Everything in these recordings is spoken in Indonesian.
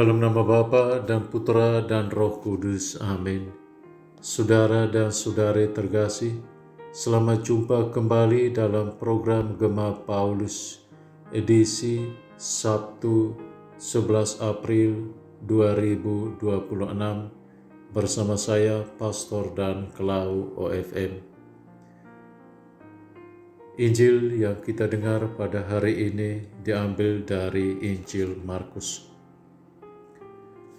Dalam nama Bapa dan Putra dan Roh Kudus. Amin. Saudara dan saudari terkasih, selamat jumpa kembali dalam program Gema Paulus, edisi Sabtu 11 April 2026, bersama saya, Pastor Dan Kelau OFM. Injil yang kita dengar pada hari ini diambil dari Injil Markus.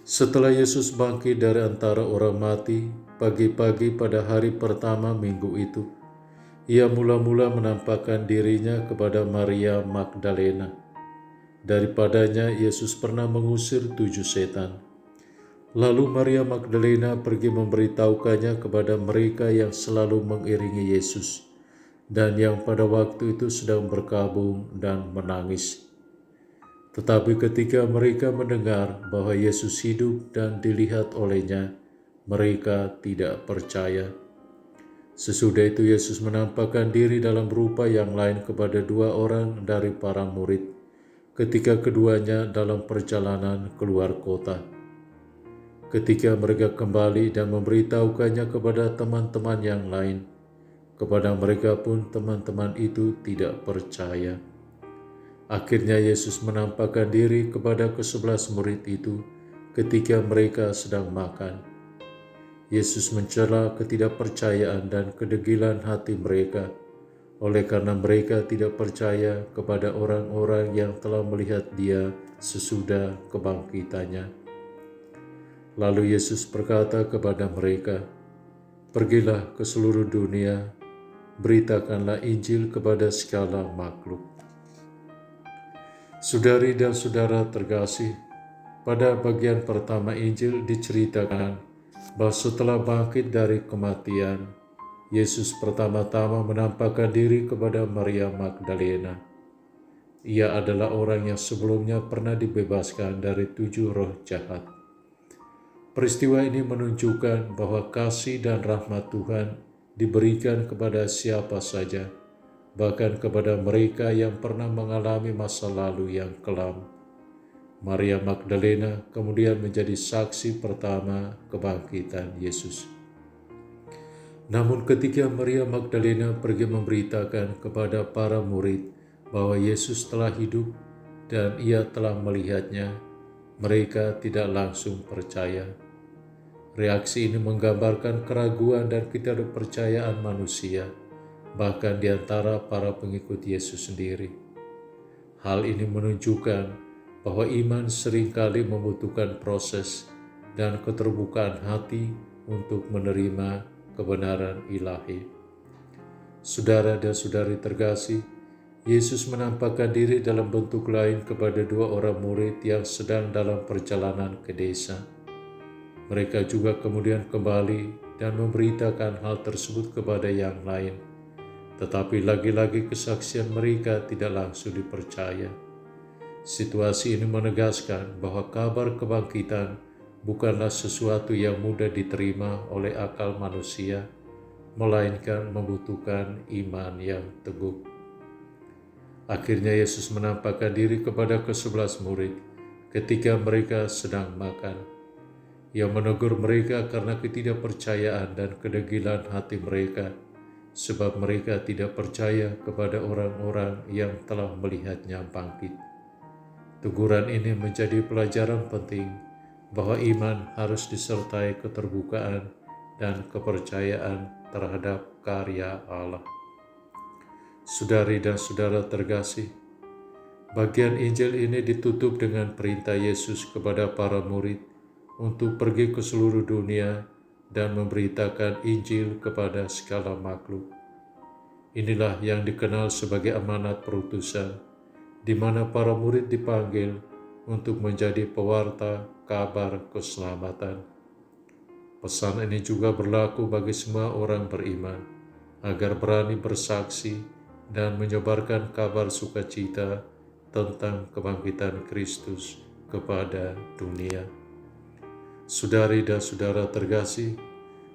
Setelah Yesus bangkit dari antara orang mati, pagi-pagi pada hari pertama minggu itu, ia mula-mula menampakkan dirinya kepada Maria Magdalena. Daripadanya Yesus pernah mengusir 7 setan. Lalu Maria Magdalena pergi memberitahukannya kepada mereka yang selalu mengiringi Yesus, dan yang pada waktu itu sedang berkabung dan menangis. Tetapi ketika mereka mendengar bahwa Yesus hidup dan dilihat olehnya, mereka tidak percaya. Sesudah itu Yesus menampakkan diri dalam rupa yang lain kepada 2 orang dari para murid, ketika keduanya dalam perjalanan keluar kota. Ketika mereka kembali dan memberitahukannya kepada teman-teman yang lain, kepada mereka pun teman-teman itu tidak percaya. Akhirnya Yesus menampakkan diri kepada ke-11 murid itu ketika mereka sedang makan. Yesus mencela ketidakpercayaan dan kedegilan hati mereka, oleh karena mereka tidak percaya kepada orang-orang yang telah melihat Dia sesudah kebangkitannya. Lalu Yesus berkata kepada mereka, "Pergilah ke seluruh dunia, beritakanlah Injil kepada segala makhluk." Saudari dan saudara terkasih, pada bagian pertama Injil diceritakan bahwa setelah bangkit dari kematian, Yesus pertama-tama menampakkan diri kepada Maria Magdalena. Ia adalah orang yang sebelumnya pernah dibebaskan dari 7 roh jahat. Peristiwa ini menunjukkan bahwa kasih dan rahmat Tuhan diberikan kepada siapa saja, bahkan kepada mereka yang pernah mengalami masa lalu yang kelam. Maria Magdalena kemudian menjadi saksi pertama kebangkitan Yesus. Namun ketika Maria Magdalena pergi memberitakan kepada para murid bahwa Yesus telah hidup dan ia telah melihatnya, mereka tidak langsung percaya. Reaksi ini menggambarkan keraguan dan ketidakpercayaan manusia, bahkan di antara para pengikut Yesus sendiri. Hal ini menunjukkan bahwa iman seringkali membutuhkan proses dan keterbukaan hati untuk menerima kebenaran ilahi. Saudara dan saudari terkasih, Yesus menampakkan diri dalam bentuk lain kepada 2 orang murid yang sedang dalam perjalanan ke desa. Mereka juga kemudian kembali dan memberitakan hal tersebut kepada yang lain. Tetapi lagi-lagi kesaksian mereka tidak langsung dipercaya. Situasi ini menegaskan bahwa kabar kebangkitan bukanlah sesuatu yang mudah diterima oleh akal manusia, melainkan membutuhkan iman yang teguh. Akhirnya Yesus menampakkan diri kepada ke-11 murid ketika mereka sedang makan. Ia menegur mereka karena ketidakpercayaan dan kedegilan hati mereka, sebab mereka tidak percaya kepada orang-orang yang telah melihatnya bangkit. Teguran ini menjadi pelajaran penting bahwa iman harus disertai keterbukaan dan kepercayaan terhadap karya Allah. Saudari dan saudara terkasih, bagian Injil ini ditutup dengan perintah Yesus kepada para murid untuk pergi ke seluruh dunia dan memberitakan Injil kepada segala makhluk. Inilah yang dikenal sebagai amanat perutusan, di mana para murid dipanggil untuk menjadi pewarta kabar keselamatan. Pesan ini juga berlaku bagi semua orang beriman, agar berani bersaksi dan menyebarkan kabar sukacita tentang kebangkitan Kristus kepada dunia. Saudari dan saudara terkasih,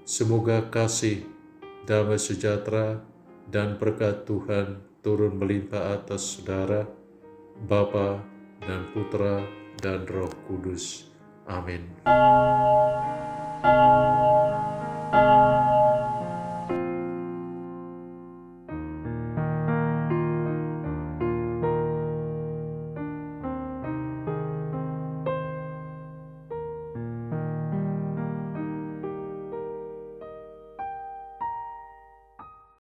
semoga kasih, damai sejahtera, dan berkat Tuhan turun melimpah atas saudara, Bapa dan Putra dan Roh Kudus. Amin.